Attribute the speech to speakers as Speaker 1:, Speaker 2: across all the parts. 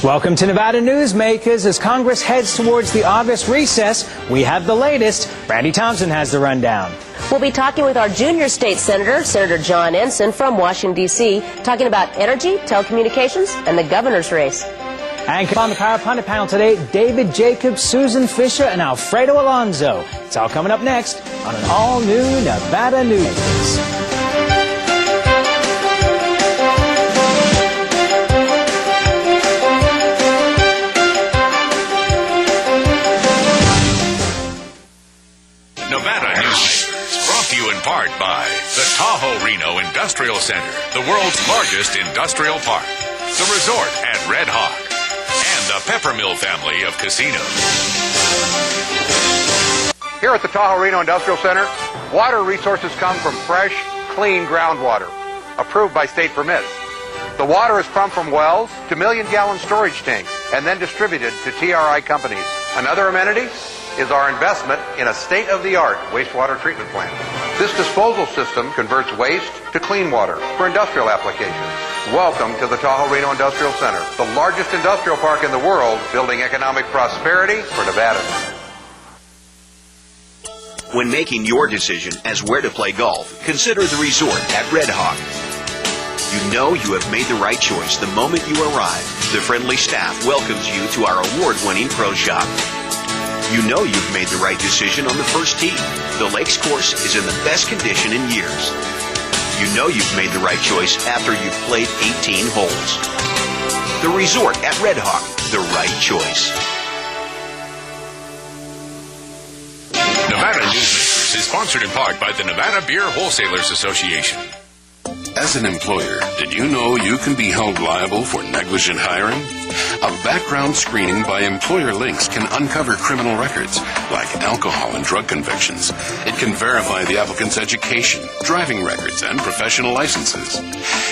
Speaker 1: Welcome to Nevada Newsmakers. As Congress heads towards the August recess, we have the latest. Randi Thompson has the rundown.
Speaker 2: We'll be talking with our junior state senator, Senator John Ensign from Washington, D.C., talking about energy, telecommunications, and the governor's race.
Speaker 1: And on the Power Pundit panel today, David Jacobs, Susan Fisher, and Alfredo Alonso. It's all coming up next on an all-new Nevada Newsmakers.
Speaker 3: Nevada Newsmakers, brought to you in part by the Tahoe Reno Industrial Center, the world's largest industrial park, the resort at Red Hawk, and the Peppermill family of casinos.
Speaker 4: Here at the Tahoe Reno Industrial Center, water resources come from fresh, clean groundwater, approved by state permits. The water is pumped from wells to million-gallon storage tanks and then distributed to TRI companies. Another amenity is our investment in a state-of-the-art wastewater treatment plant. This disposal system converts waste to clean water for industrial applications. Welcome to the Tahoe Reno Industrial Center, the largest industrial park in the world, building economic prosperity for Nevada.
Speaker 5: When making your decision as where to play golf, consider the resort at Red Hawk. You know you have made the right choice the moment you arrive. The friendly staff welcomes you to our award-winning pro shop. You know you've made the right decision on the first tee. The Lakes course is in the best condition in years. You know you've made the right choice after you've played 18 holes. The resort at Red Hawk, the right choice.
Speaker 3: Nevada Newsmakers is sponsored in part by the Nevada Beer Wholesalers Association.
Speaker 6: As an employer, did you know you can be held liable for negligent hiring? A background screening by Employer Links can uncover criminal records, like alcohol and drug convictions. It can verify the applicant's education, driving records, and professional licenses.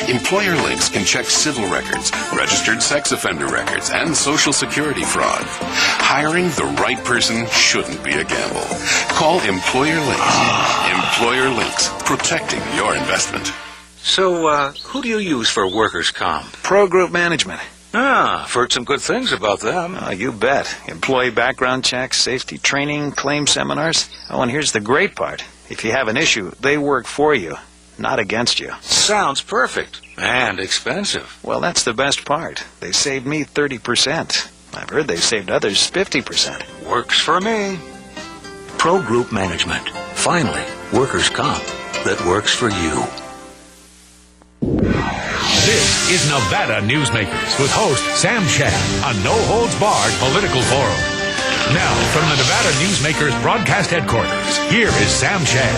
Speaker 6: Employer Links can check civil records, registered sex offender records, and Social Security fraud. Hiring the right person shouldn't be a gamble. Call Employer Links. Employer Links, protecting your investment.
Speaker 7: So, who do you use for workers' comp?
Speaker 8: Pro Group Management.
Speaker 7: Ah, I've heard some good things about them.
Speaker 8: You bet. Employee background checks, safety training, claim seminars. Oh, and here's the great part. If you have an issue, they work for you, not against you.
Speaker 7: Sounds perfect. And expensive.
Speaker 8: Well, that's the best part. They saved me 30%. I've heard they've saved others 50%.
Speaker 7: Works for me. Pro Group Management. Finally, workers' comp that works for you.
Speaker 3: This is Nevada Newsmakers with host Sam Shad, a no-holds-barred political forum. Now, from the Nevada Newsmakers broadcast headquarters, here is Sam Shad.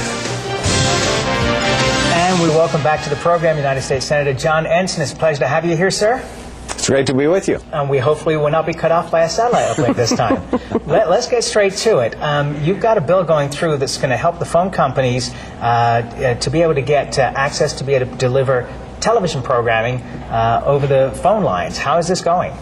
Speaker 1: And we welcome back to the program United States Senator John Ensign. It's a pleasure to have you here, sir.
Speaker 9: It's great to be with you.
Speaker 1: And we hopefully will not be cut off by a satellite uplink this time. Let's get straight to it. You've got a bill going through that's going to help the phone companies to be able to get access to be able to deliver television programming over the phone lines. How is this going?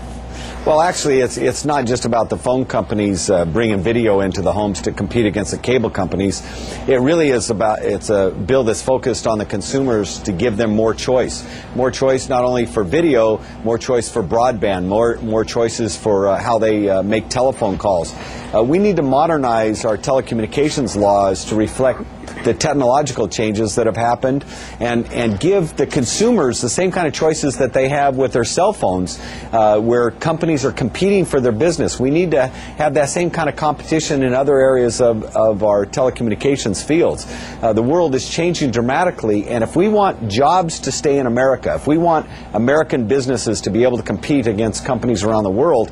Speaker 9: Well, actually, it's not just about the phone companies bringing video into the homes to compete against the cable companies. It really is it's a bill that's focused on the consumers to give them more choice. More choice not only for video, more choice for broadband, more choices for how they make telephone calls. We need to modernize our telecommunications laws to reflect the technological changes that have happened and give the consumers the same kind of choices that they have with their cell phones, where companies are competing for their business. We need to have that same kind of competition in other areas of our telecommunications fields. The world is changing dramatically, and if we want jobs to stay in America, if we want American businesses to be able to compete against companies around the world,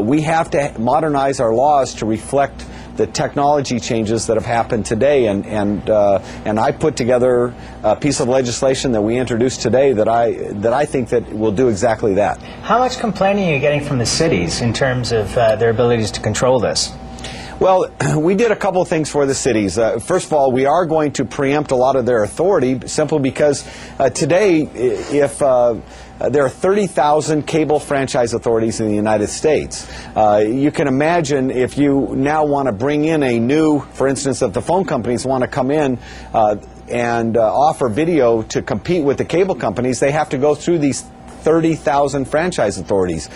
Speaker 9: we have to modernize our laws to reflect the technology changes that have happened today, and I put together a piece of legislation that we introduced today that I think that will do exactly that.
Speaker 1: How much complaining are you getting from the cities in terms of their abilities to control this?
Speaker 9: Well, we did a couple of things for the cities. First of all, we are going to preempt a lot of their authority simply because today, if there are 30,000 cable franchise authorities in the United States. You can imagine if you now want to bring in a new, for instance, if the phone companies want to come in and offer video to compete with the cable companies, they have to go through these 30,000 franchise authorities.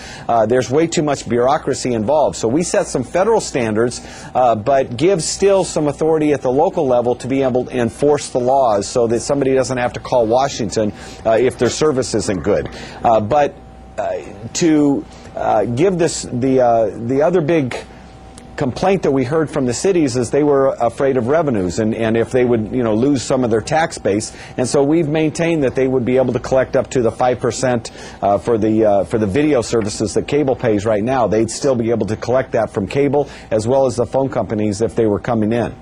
Speaker 9: There's way too much bureaucracy involved. So we set some federal standards, but give still some authority at the local level to be able to enforce the laws so that somebody doesn't have to call Washington if their service isn't good. To give this, the other big complaint that we heard from the cities is they were afraid of revenues and if they would lose some of their tax base, and so we've maintained that they would be able to collect up to the 5% for the video services that cable pays right now. They'd still be able to collect that from cable as well as the phone companies if they were coming in.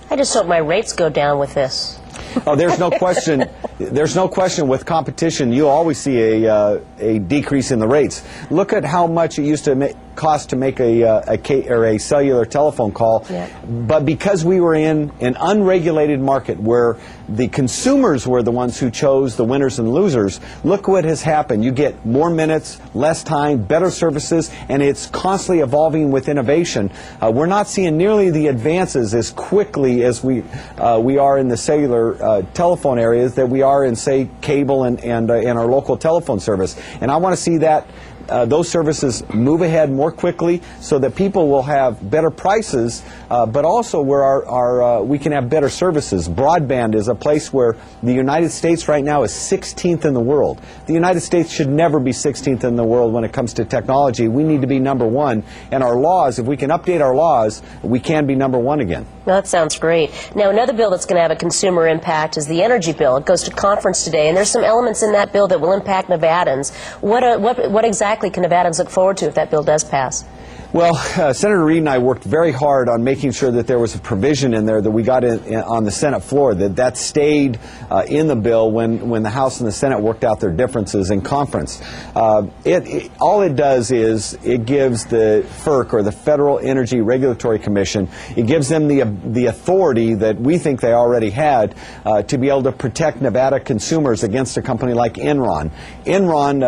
Speaker 2: I just hope my rates go down with this.
Speaker 9: Oh, there's no question. There's no question with competition. You always see a decrease in the rates. Look at how much it used to cost to make a cellular telephone call. Yeah. But because we were in an unregulated market where the consumers were the ones who chose the winners and losers, look what has happened. You get more minutes, less time, better services, and it's constantly evolving with innovation. We're not seeing nearly the advances as quickly as we are in the cellular telephone areas that we are in, say, cable and our local telephone service. And I want to see that those services move ahead more quickly so that people will have better prices, but also where we can have better services. Broadband is a place where the United States right now is 16th in the world. The United States should never be 16th in the world when it comes to technology. We need to be number one. And our laws, if we can update our laws, we can be number one again.
Speaker 2: Well, that sounds great. Now, another bill that's going to have a consumer impact is the energy bill. It goes to conference today, and there's some elements in that bill that will impact Nevadans. What exactly can Nevadans look forward to if that bill does pass?
Speaker 9: Well, Senator Reid and I worked very hard on making sure that there was a provision in there that we got on the Senate floor, that stayed in the bill when the House and the Senate worked out their differences in conference. All it does is it gives the FERC, or the Federal Energy Regulatory Commission, it gives them the authority that we think they already had to be able to protect Nevada consumers against a company like Enron. Enron,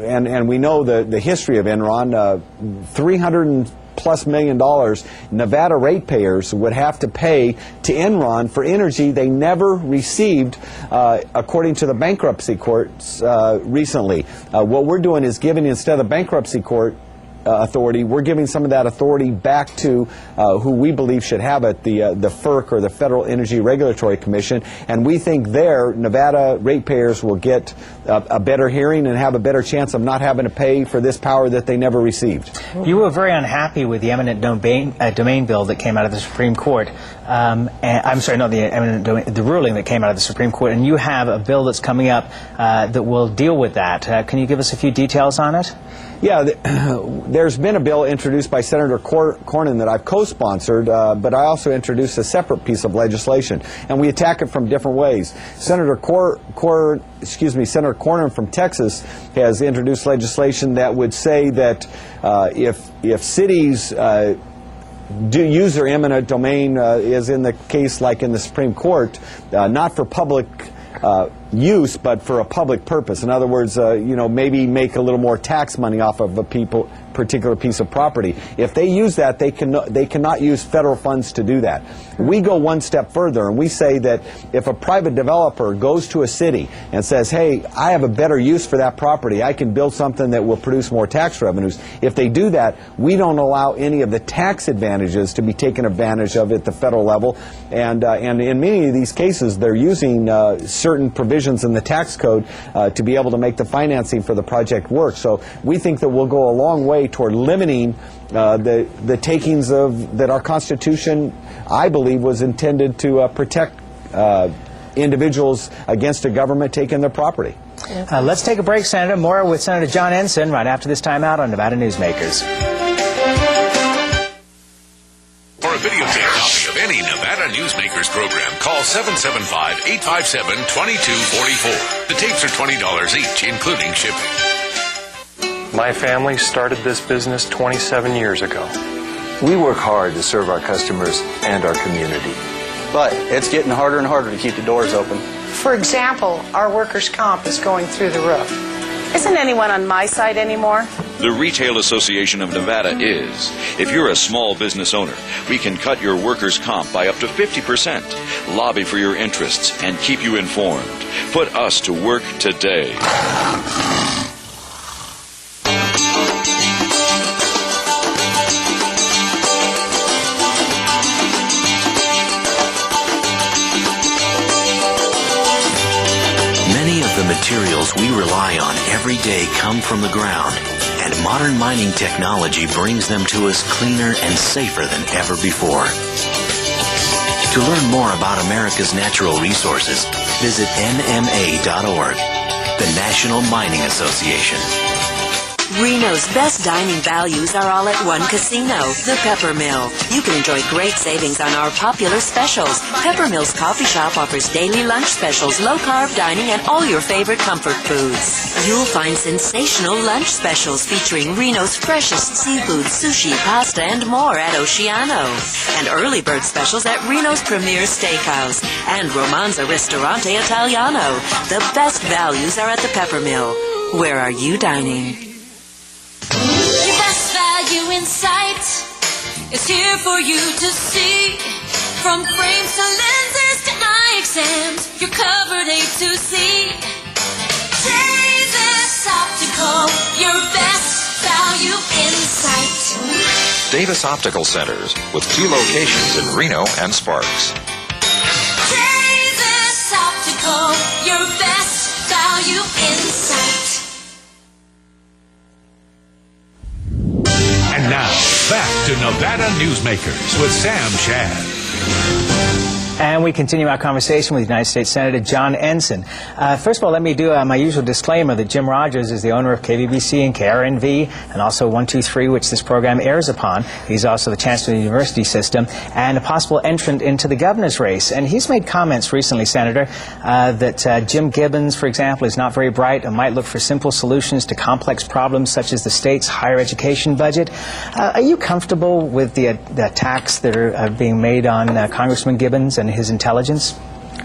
Speaker 9: and we know the history of Enron, $300+ million Nevada ratepayers would have to pay to Enron for energy they never received, according to the bankruptcy courts recently. What we're doing is giving, instead of the bankruptcy court authority, we're giving some of that authority back to who we believe should have it, the FERC, or the Federal Energy Regulatory Commission, and we think there Nevada ratepayers will get a better hearing and have a better chance of not having to pay for this power that they never received.
Speaker 1: You were very unhappy with the eminent domain bill that came out of the Supreme Court. I'm sorry, not the eminent domain, the ruling that came out of the Supreme Court, and you have a bill that's coming up that will deal with that. Can you give us a few details on it?
Speaker 9: Yeah, there's been a bill introduced by Senator Cornyn that I've co-sponsored, but I also introduced a separate piece of legislation, and we attack it from different ways. Senator Cornyn from Texas has introduced legislation that would say that if cities do use their eminent domain, as in the case like in the Supreme Court, not for public use, but for a public purpose. In other words, maybe make a little more tax money off of a particular piece of property. If they use that, they cannot use federal funds to do that. We go one step further, and we say that if a private developer goes to a city and says, hey, I have a better use for that property, I can build something that will produce more tax revenues, if they do that, we don't allow any of the tax advantages to be taken advantage of at the federal level. And in many of these cases, they're using certain provisions in the tax code to be able to make the financing for the project work. So we think that we'll go a long way toward limiting the takings that our Constitution, I believe, was intended to protect individuals against a government taking their property.
Speaker 1: Let's take a break, Senator. More with Senator John Ensign right after this time out on Nevada Newsmakers.
Speaker 3: For a videotape copy of any Nevada Newsmakers program, call 775-857-2244. The tapes are $20 each, including shipping.
Speaker 10: My family started this business 27 years ago.
Speaker 11: We work hard to serve our customers and our community. But it's getting harder and harder to keep the doors open.
Speaker 12: For example, our workers' comp is going through the roof. Isn't anyone on my side anymore?
Speaker 13: The Retail Association of Nevada is. If you're a small business owner, we can cut your workers' comp by up to 50%, lobby for your interests, and keep you informed. Put us to work today.
Speaker 7: materials we rely on every day come from the ground, and modern mining technology brings them to us cleaner and safer than ever before. To learn more about America's natural resources, visit nma.org, the National Mining Association.
Speaker 14: Reno's best dining values are all at one casino, the Pepper Mill. You can enjoy great savings on our popular specials. Pepper Mill's coffee shop offers daily lunch specials, low-carb dining, and all your favorite comfort foods. You'll find sensational lunch specials featuring Reno's freshest seafood, sushi, pasta, and more at Oceano. And early bird specials at Reno's Premier Steakhouse and Romanza Ristorante Italiano. The best values are at the Pepper Mill. Where are you dining?
Speaker 15: The best value in sight is here for you to see. From frames to lenses to eye exams, you're covered A to Z. Davis Optical, your best value in sight.
Speaker 16: Davis Optical Centers with 2 locations in Reno and Sparks.
Speaker 15: Davis Optical, your best value in sight.
Speaker 3: And now, back to Nevada Newsmakers with Sam Shad.
Speaker 1: And we continue our conversation with United States Senator John Ensign. First of all, let me do my usual disclaimer that Jim Rogers is the owner of KVBC and KRNV, and also 123, which this program airs upon. He's also the Chancellor of the University System and a possible entrant into the governor's race. And he's made comments recently, Senator, that Jim Gibbons, for example, is not very bright and might look for simple solutions to complex problems such as the state's higher education budget. Are you comfortable with the attacks that are being made on Congressman Gibbons and his intelligence?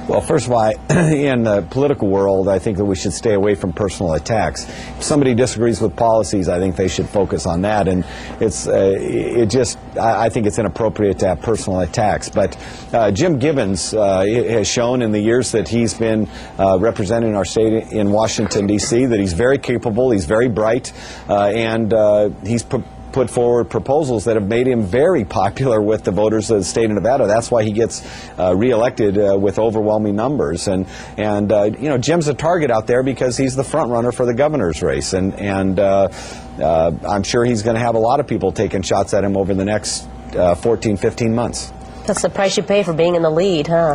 Speaker 9: Well, first of all, in the political world, I think that we should stay away from personal attacks. If somebody disagrees with policies, I think they should focus on that. And I think it's inappropriate to have personal attacks. But Jim Gibbons has shown in the years that he's been representing our state in Washington, D.C., that he's very capable, he's very bright, and he's put forward proposals that have made him very popular with the voters of the state of Nevada. That's why he gets reelected with overwhelming numbers. And Jim's a target out there because he's the front runner for the governor's race. And I'm sure he's going to have a lot of people taking shots at him over the next 14, 15 months.
Speaker 2: That's the price you pay for being in the lead, huh?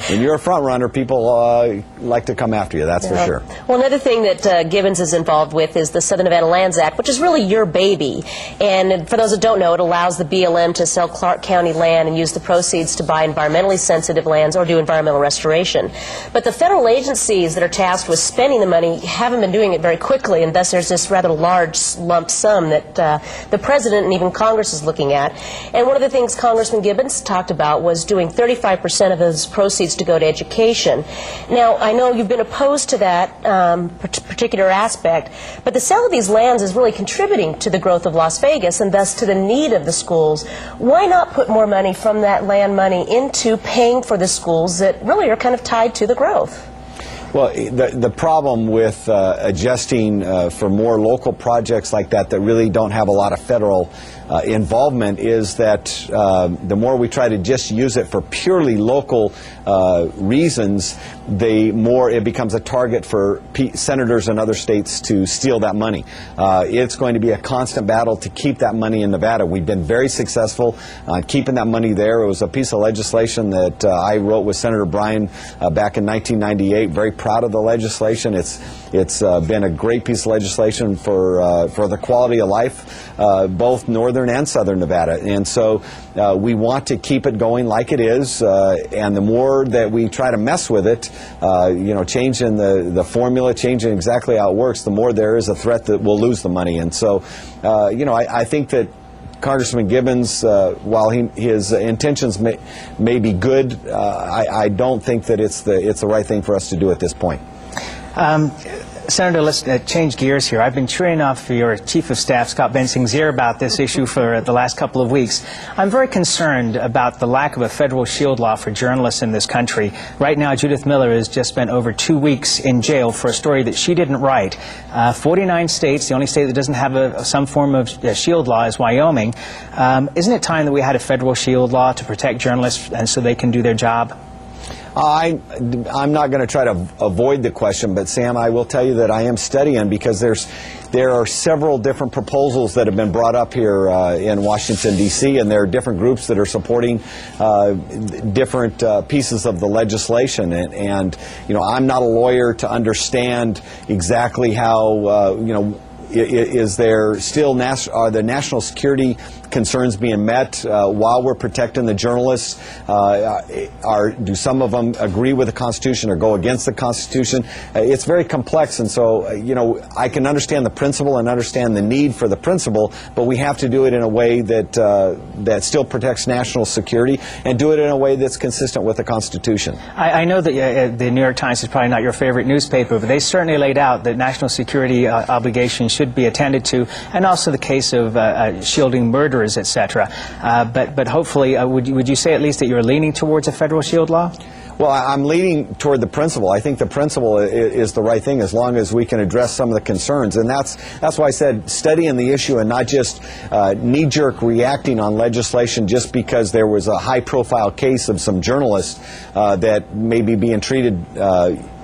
Speaker 9: When you're a front runner, people like to come after you, that's for sure.
Speaker 2: Well, another thing that Gibbons is involved with is the Southern Nevada Lands Act, which is really your baby. And for those that don't know, it allows the BLM to sell Clark County land and use the proceeds to buy environmentally sensitive lands or do environmental restoration. But the federal agencies that are tasked with spending the money haven't been doing it very quickly, and thus there's this rather large lump sum that the President and even Congress is looking at. And one of the things Congressman Gibbons talked about was doing 35% of those proceeds to go to education. Now, I know you've been opposed to that particular aspect, but the sale of these lands is really contributing to the growth of Las Vegas and thus to the need of the schools. Why not put more money from that land money into paying for the schools that really are kind of tied to the growth?
Speaker 9: Well, the problem with adjusting for more local projects like that really don't have a lot of federal involvement is that the more we try to just use it for purely local reasons, the more it becomes a target for senators in other states to steal that money. It's going to be a constant battle to keep that money in Nevada. We've been very successful on keeping that money there. It was a piece of legislation that I wrote with Senator Bryan back in 1998. Very proud of the legislation. It's been a great piece of legislation for the quality of life, both northern and southern Nevada. And so we want to keep it going like it is, and the more that we try to mess with it, changing the formula, changing exactly how it works, the more there is a threat that we'll lose the money. And so, I think that Congressman Gibbons, while his intentions may be good, I don't think that it's the right thing for us to do at this point.
Speaker 1: Senator, let's change gears here. I've been cheering off your Chief of Staff, Scott Bensing's ear about this issue for the last couple of weeks. I'm very concerned about the lack of a federal shield law for journalists in this country. Right now, Judith Miller has just spent over 2 weeks in jail for a story that she didn't write. 49 states, the only state that doesn't have some form of shield law is Wyoming. Isn't it time that we had a federal shield law to protect journalists and so they can do their job?
Speaker 9: I'm not going to try to avoid the question, but Sam, I will tell you that I am studying because there are several different proposals that have been brought up here in Washington, D.C., and there are different groups that are supporting different pieces of the legislation. And I'm not a lawyer to understand exactly how, is there still are the national security concerns being met while we're protecting the journalists? Do some of them agree with the Constitution or go against the Constitution? It's very complex, and so I can understand the principle and understand the need for the principle, but we have to do it in a way that still protects national security and do it in a way that's consistent with the Constitution.
Speaker 1: I know that the New York Times is probably not your favorite newspaper, but they certainly laid out that national security obligations should be attended to, and also the case of shielding murderers, etc. But hopefully, would you say at least that you're leaning towards a federal shield law?
Speaker 9: Well, I'm leaning toward the principle. I think the principle is the right thing as long as we can address some of the concerns. And that's why I said studying the issue and not just knee-jerk reacting on legislation just because there was a high-profile case of some journalists that may be being treated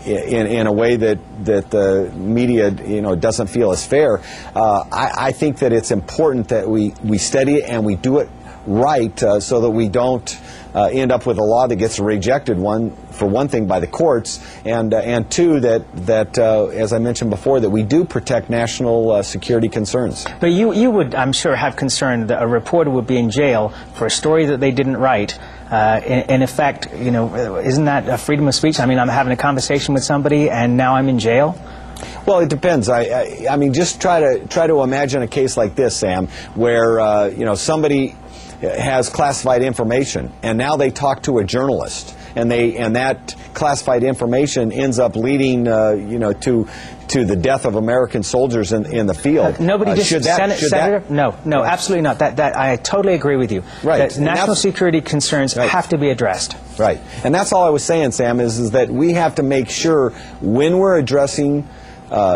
Speaker 9: in a way that the media doesn't feel is fair. I think that it's important that we study it and we do it right so that we don't end up with a law that gets rejected, for one thing, by the courts, and two, that as I mentioned before, that we do protect national security concerns.
Speaker 1: But you would, I'm sure, have concern that a reporter would be in jail for a story that they didn't write. In effect, isn't that a freedom of speech? I mean, I'm having a conversation with somebody and now I'm in jail?
Speaker 9: Well, it depends. I mean, just try to imagine a case like this, Sam, where somebody has classified information and now they talk to a journalist and that classified information ends up leading to the death of American soldiers in the field.
Speaker 1: Nobody just Senator? No, absolutely not. That I totally agree with you.
Speaker 9: Right.
Speaker 1: That national security concerns have to be addressed.
Speaker 9: Right. And that's all I was saying, Sam, is that we have to make sure when we're addressing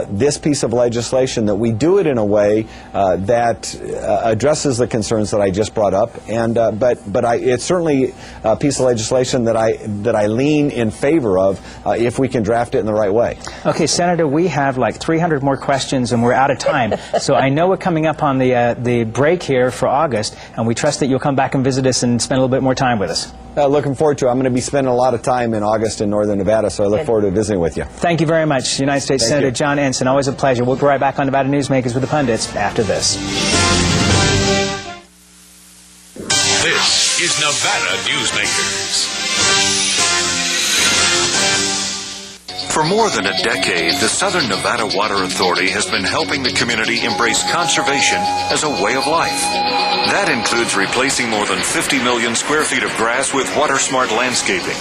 Speaker 9: this piece of legislation that we do it in a way that addresses the concerns that I just brought up, and but it's certainly a piece of legislation that I lean in favor of if we can draft it in the right way.
Speaker 1: Okay, Senator, we have like 300 more questions and we're out of time. So I know we're coming up on the break here for August, and we trust that you'll come back and visit us and spend a little bit more time with us.
Speaker 9: Looking forward to it. I'm going to be spending a lot of time in August in northern Nevada, so I look forward to visiting with you.
Speaker 1: Thank you very much, United States Senator John Ensign. Always a pleasure. We'll be right back on Nevada Newsmakers with the Pundits after this.
Speaker 3: This is Nevada Newsmakers.
Speaker 6: For more than a decade, the Southern Nevada Water Authority has been helping the community embrace conservation as a way of life. That includes replacing more than 50 million square feet of grass with water-smart landscaping.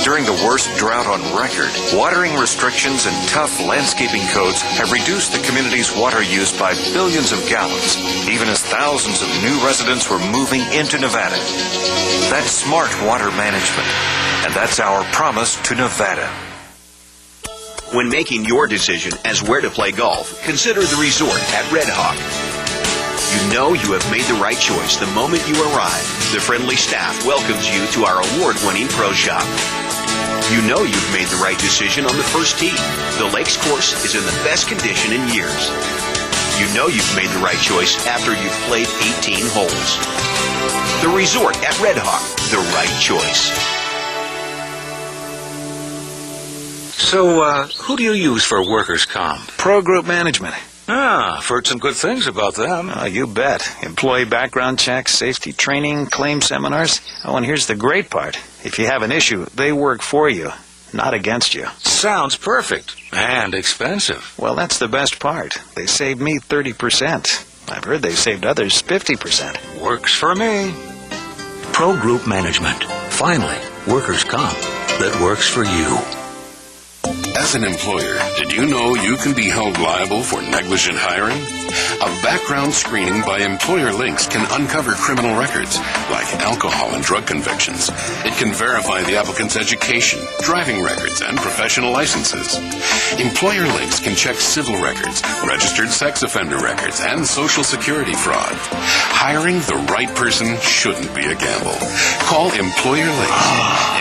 Speaker 6: During the worst drought on record, watering restrictions and tough landscaping codes have reduced the community's water use by billions of gallons, even as thousands of new residents were moving into Nevada. That's smart water management, and that's our promise to Nevada.
Speaker 5: When making your decision as where to play golf, consider the resort at Red Hawk. You know you have made the right choice the moment you arrive. The friendly staff welcomes you to our award-winning pro shop. You know you've made the right decision on the first tee. The Lakes course is in the best condition in years. You know you've made the right choice after you've played 18 holes. The resort at Red Hawk, the right choice.
Speaker 17: So, who do you use for workers' comp?
Speaker 8: Pro Group Management.
Speaker 17: I've heard some good things about them.
Speaker 8: Oh, you bet. Employee background checks, safety training, claim seminars. Oh, and here's the great part. If you have an issue, they work for you, not against you.
Speaker 17: Sounds perfect. And expensive.
Speaker 8: Well, that's the best part. They saved me 30%. I've heard they've saved others 50%.
Speaker 17: Works for me. Pro Group Management. Finally, workers' comp that works for you.
Speaker 6: As an employer, did you know you can be held liable for negligent hiring? A background screening by Employer Links can uncover criminal records, like alcohol and drug convictions. It can verify the applicant's education, driving records, and professional licenses. Employer Links can check civil records, registered sex offender records, and Social Security fraud. Hiring the right person shouldn't be a gamble. Call Employer Links.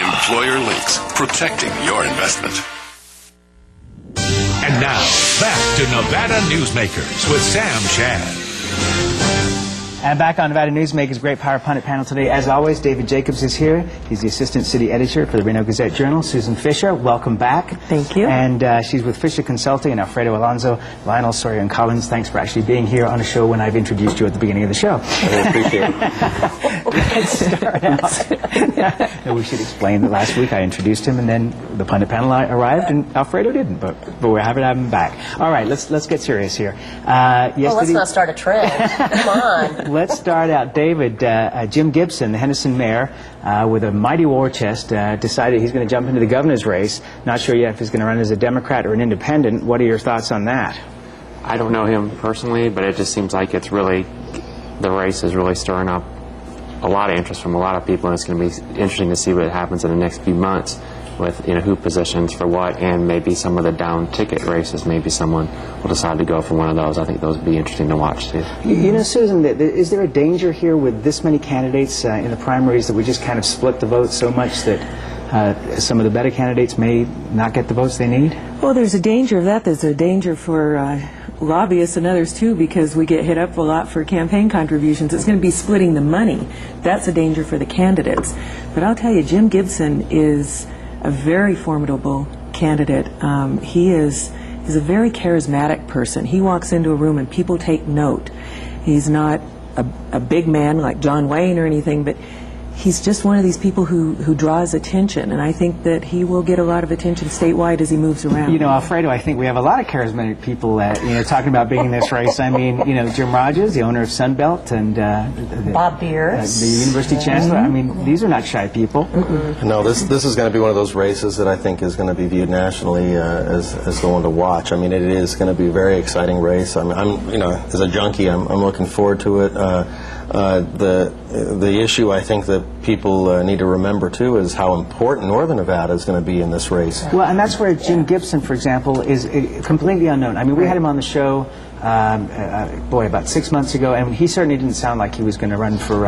Speaker 6: Employer Links, protecting your investment.
Speaker 3: And now, back to Nevada Newsmakers with Sam Shad.
Speaker 1: And back on Nevada Newsmakers' Great Power Pundit panel today, as always, David Jacobs is here. He's the Assistant City Editor for the Reno Gazette-Journal. Susan Fisher, welcome back.
Speaker 18: Thank you.
Speaker 1: And she's with Fisher Consulting and Alfredo, Alonso, Lionel, Sawyer, and Collins. Thanks for actually being here on a show when I've introduced you at the beginning of the show.
Speaker 11: I appreciate it.
Speaker 1: Let's start out. No, we should explain that last week I introduced him, and then the Pundit panel arrived, and Alfredo didn't, but we're happy to have him back. All right, let's get serious here.
Speaker 2: Well, let's not start a trend. Come on.
Speaker 1: Let's start out. David, Jim Gibson, the Henderson mayor, with a mighty war chest, decided he's going to jump into the governor's race. Not sure yet if he's going to run as a Democrat or an independent. What are your thoughts on that?
Speaker 19: I don't know him personally, but it just seems like it's really, the race is really stirring up a lot of interest from a lot of people, and it's going to be interesting to see what happens in the next few months with, you know, who positions for what, and maybe some of the down ticket races, maybe someone will decide to go for one of those. I think those would be interesting to watch too.
Speaker 1: You know, Susan, is there a danger here with this many candidates in the primaries that we just kind of split the vote so much that some of the better candidates may not get the votes they need?
Speaker 18: Well, there's a danger of that. There's a danger for lobbyists and others too, because we get hit up a lot for campaign contributions. It's going to be splitting the money. That's a danger for the candidates. But I'll tell you, Jim Gibson is a very formidable candidate. He's a very charismatic person. He walks into a room and people take note. He's not a big man like John Wayne or anything, but he's just one of these people who draws attention, and I think that he will get a lot of attention statewide as he moves around.
Speaker 1: You know, Alfredo, I think we have a lot of charismatic people talking about being in this race. I mean, you know, Jim Rogers, the owner of Sunbelt, and
Speaker 2: Bob Beers,
Speaker 1: the university chancellor. I mean, these are not shy people.
Speaker 11: No, this is going to be one of those races that I think is going to be viewed nationally as the one to watch. I mean, it is going to be a very exciting race. I'm you know, as a junkie, I'm looking forward to it. The issue I think that people need to remember too is how important Northern Nevada is going to be in this race.
Speaker 1: Well, and that's where Jim Gibson, for example, is completely unknown. I mean, we had him on the show, about 6 months ago, and he certainly didn't sound like he was going to run for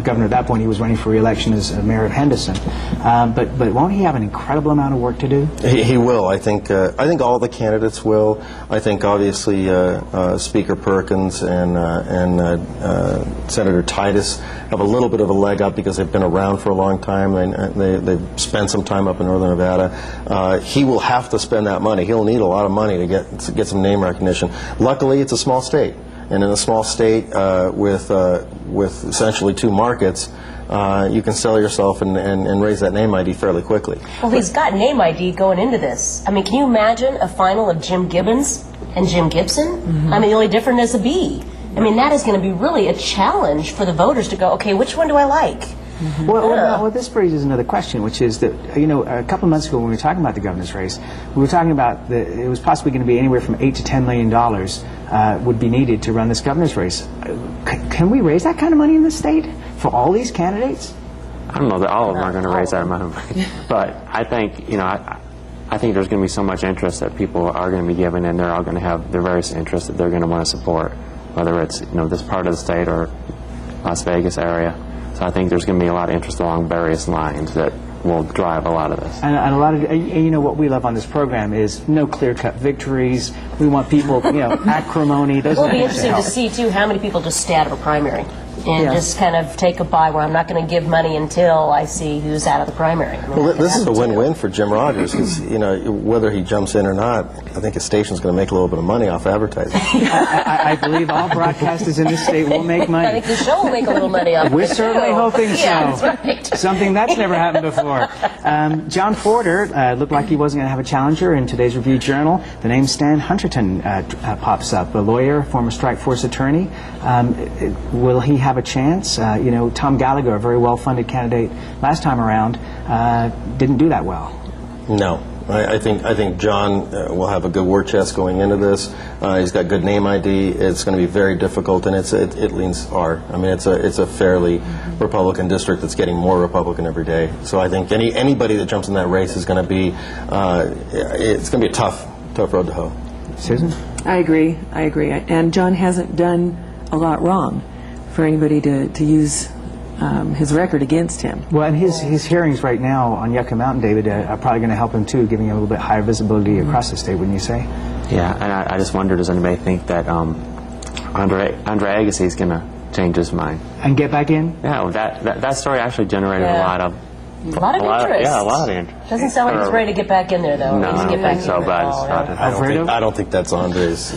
Speaker 1: governor. At that point, he was running for re-election as mayor of Henderson. But won't he have an incredible amount of work to do?
Speaker 11: He will. I think all the candidates will. I think obviously Speaker Perkins and Senator Titus have a little bit of a leg up because they've been around for a long time. They've spent some time up in Northern Nevada. He will have to spend that money. He'll need a lot of money to get some name recognition. Luckily, it's a small state, and in a small state with essentially two markets, you can sell yourself and raise that name ID fairly quickly.
Speaker 2: Well, he's got name ID going into this. I mean, can you imagine a final of Jim Gibbons and Jim Gibson? Mm-hmm. I mean, the only difference is a B. I mean, that is going to be really a challenge for the voters to go, okay, which one do I like?
Speaker 1: Mm-hmm. Well, this raises another question, which is that, you know, a couple of months ago when we were talking about the governor's race, we were talking about that it was possibly going to be anywhere from $8 to $10 million would be needed to run this governor's race. Can we raise that kind of money in this state for all these candidates?
Speaker 19: I don't know that all of them are going to raise that amount of money, but I think, you know, I think there's going to be so much interest that people are going to be given, and they're all going to have their various interests that they're going to want to support, whether it's, you know, this part of the state or Las Vegas area. So I think there's going to be a lot of interest along various lines that will drive a lot of this.
Speaker 1: And a lot of, you know, what we love on this program is no clear-cut victories. We want people, you know, acrimony.
Speaker 2: It will be interesting to see, too, how many people just stay out of a primary and just kind of take a bye where I'm not going to give money until I see who's out of the primary. I mean,
Speaker 11: well, this is a win-win for Jim Rogers because, you know, whether he jumps in or not, I think his station's going to make a little bit of money off advertising.
Speaker 1: I believe all broadcasters in this state will make money.
Speaker 2: I think the show will make a little money off it.
Speaker 1: We're certainly hoping so.
Speaker 2: Yeah, that's right.
Speaker 1: Something that's never happened before. John Porter looked like he wasn't going to have a challenger in today's Review Journal. The name Stan Hunterton pops up, a lawyer, former strike force attorney. Will he have a chance? You know, Tom Gallagher, a very well-funded candidate last time around, didn't do that well.
Speaker 11: No. I think John will have a good war chest going into this. He's got good name ID. It's going to be very difficult, and it leans R. I mean, it's a fairly Republican district that's getting more Republican every day. So I think anybody that jumps in that race is going to be it's going to be a tough road to hoe.
Speaker 1: Susan?
Speaker 18: I agree. And John hasn't done a lot wrong for anybody to use his record against him.
Speaker 1: Well, and his hearings right now on Yucca Mountain, David, are probably going to help him too, giving him a little bit higher visibility across the state, wouldn't you say?
Speaker 19: Yeah, and I just wonder, does anybody think that Andre Agassi is going to change his mind
Speaker 1: and get back in?
Speaker 19: Yeah, well, that story actually generated a lot of
Speaker 2: interest.
Speaker 19: Yeah, a lot of interest.
Speaker 2: Doesn't sound like he's ready to get back in there, though.
Speaker 19: No, I don't think so, but
Speaker 11: I don't think that's Andre's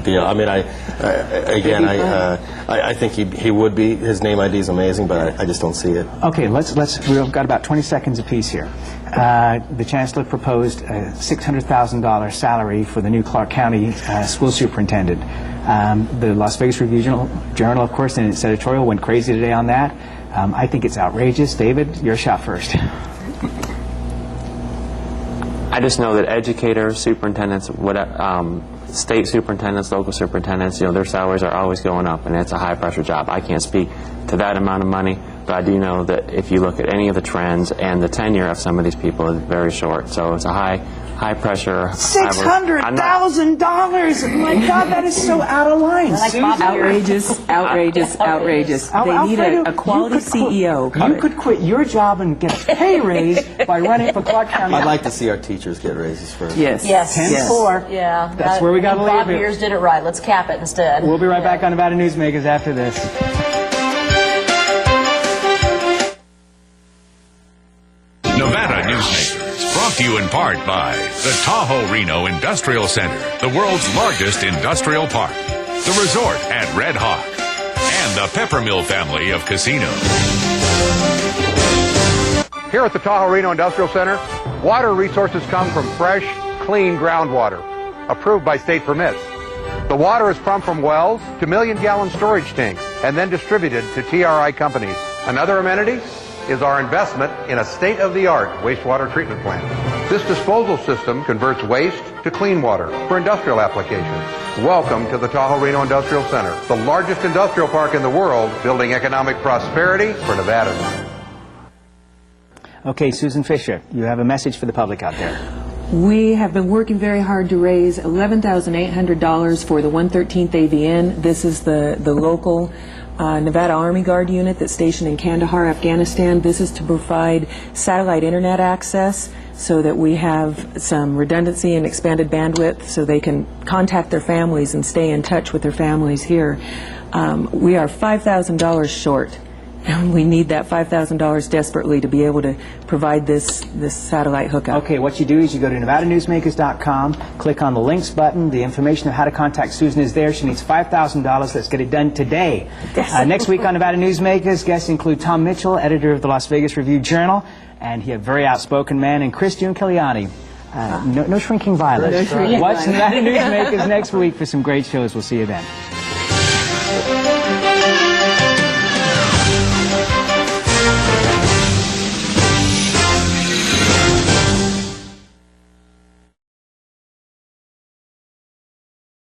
Speaker 11: deal. I mean, I think he would be. His name ID is amazing, but I just don't see it.
Speaker 1: Okay, we've got about 20 seconds apiece here. The Chancellor proposed a $600,000 salary for the new Clark County school superintendent. The Las Vegas Review-Journal, of course, in its editorial went crazy today on that. I think it's outrageous. David, your shot first.
Speaker 19: I just know that educators, superintendents, state superintendents, local superintendents, their salaries are always going up, and it's a high-pressure job. I can't speak to that amount of money, but I do know that if you look at any of the trends, and the tenure of some of these people is very short, so it's a high pressure.
Speaker 1: $600,000! My God, that is so out of line.
Speaker 18: Outrageous. They need a quality CEO.
Speaker 1: You could quit your job and get a pay raise by running for Clark County.
Speaker 11: I'd like to see our teachers get raises first.
Speaker 18: Yes.
Speaker 1: 10-4.
Speaker 2: Yeah.
Speaker 1: That's where we got to leave
Speaker 2: Bob
Speaker 1: it.
Speaker 2: Mears did it right. Let's cap it instead.
Speaker 1: We'll be right back on Nevada Newsmakers after this.
Speaker 3: Nevada Newsmakers, brought to you in part by the Tahoe Reno Industrial Center, the world's largest industrial park, the resort at Red Hawk, and the Peppermill family of casinos.
Speaker 4: Here at the Tahoe Reno Industrial Center, water resources come from fresh, clean groundwater, approved by state permits. The water is pumped from wells to million-gallon storage tanks and then distributed to TRI companies. Another amenity is our investment in a state-of-the-art wastewater treatment plant. This disposal system converts waste to clean water for industrial applications. Welcome to the Tahoe Reno Industrial Center, the largest industrial park in the world, building economic prosperity for Nevadans.
Speaker 1: Okay, Susan Fisher, you have a message for the public out there.
Speaker 18: We have been working very hard to raise $11,800 for the 113th AVN. This is the local Nevada Army Guard unit that's stationed in Kandahar, Afghanistan. This is to provide satellite internet access so that we have some redundancy and expanded bandwidth so they can contact their families and stay in touch with their families here. We are $5,000 short, and we need that $5,000 desperately to be able to provide this satellite hookup.
Speaker 1: Okay, what you do is you go to NevadaNewsmakers.com, click on the links button. The information of how to contact Susan is there. She needs $5,000. Let's get it done today. Next week on Nevada Newsmakers, guests include Tom Mitchell, editor of the Las Vegas Review-Journal, and he a very outspoken man, and Chris Giunciliani. No shrinking violet. Watch Nevada Newsmakers next week for some great shows. We'll see you then.